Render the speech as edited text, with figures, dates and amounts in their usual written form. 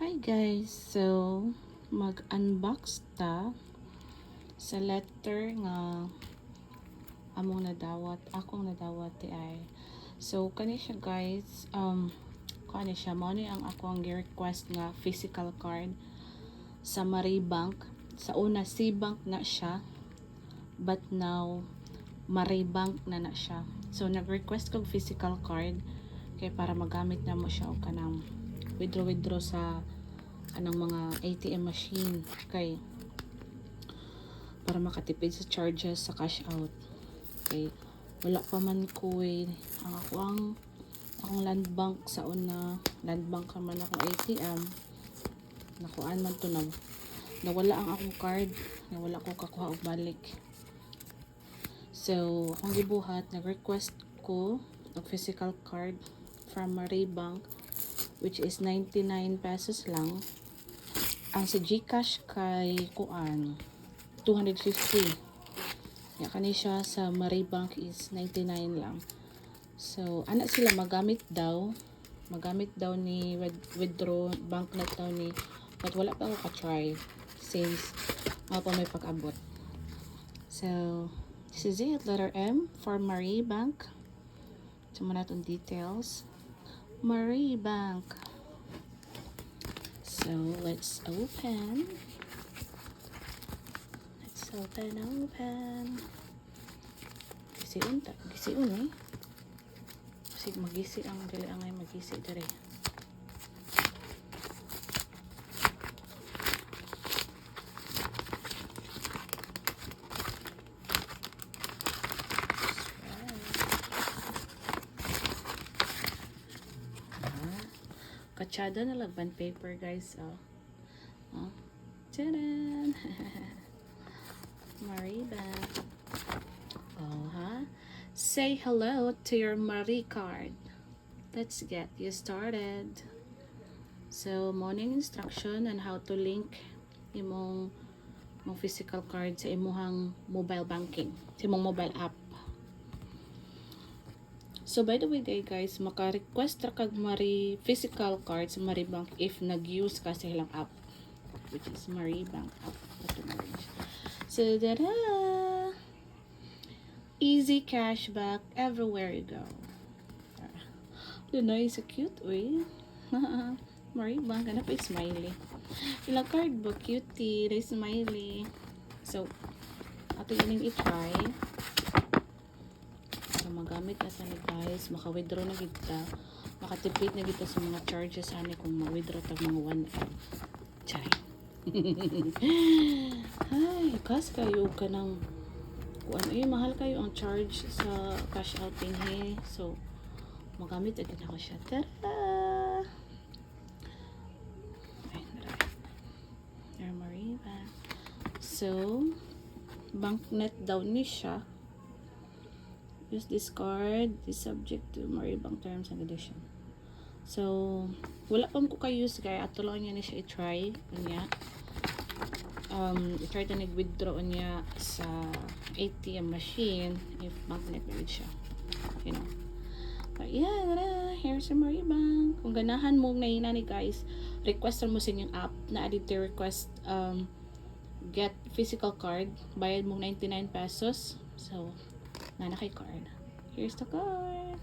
Hi guys, so mag-unbox ta sa letter nga akong nadawat ti ay. So kani siya guys, kani siya mo ni ang ako ang request nga physical card sa Maribank. Sa una C-Bank na siya, but now Maribank na siya. So nag-request kog physical card kay para magamit na mo siya o kanang withdraw sa kanang mga ATM machine kay para makatipid sa charges sa cash out. Okay, wala pa man ko ang akong land bank sa una, land bank man akong ATM nakuan man to nawala ang akong card, nawala ko kakuha og balik. So akong gibuhat, nag-request ko og physical card from Maribank, which is 99 pesos lang. Ang sa GCash kay kuan 250. Ya kani siya sa Maribank is 99 lang. So ana sila magamit daw ni withdraw banknet daw ni, but wala pa ako ka-try since pa may pag-abot. So this is it, letter M for Maribank. So muna itong details. Maribank. So let's open. Gisiun eh. Kasi magisi ang dili angay magisi dire. Katsada na lagban paper guys. Tadaan! Maribank. Say hello to your Marie card. Let's get you started. So, morning instruction on how to link imong physical card sa imuhang mobile banking, sa imong mobile app. So by the way guys, maka-request ra kag physical card sa Maribank if nag-use ka sa ilang app, which is Maribank app. So tada! Easy cashback everywhere you go. Nice, so cute uy. Maribank, ano pa smiley. Ilang card ba cutie, they smiley. So ato yun i-try. Magamit na sa guys, maka-withdraw na kita, makatipid na kita sa mga charges ani kung ma-withdraw tag mga 1M. Chay. Ay, kas kayo ka ng mahal kayo ang charge sa cash out din So magamit agad ako siya. Tara! Maribank. So banknet daw ni siya. Use this card is subject to Maribank terms and conditions. So wala pa ko use kaya ato lang niya ni siya i-try niya. I-try to nag-withdraw niya sa ATM machine if banknet na siya. You know. But yeah, here's the Maribank. Kung ganahan mo na ni guys, requestan mo sa inyong app na edit request get physical card. Bayad mo 99 pesos. So nana kay card. Here's the card.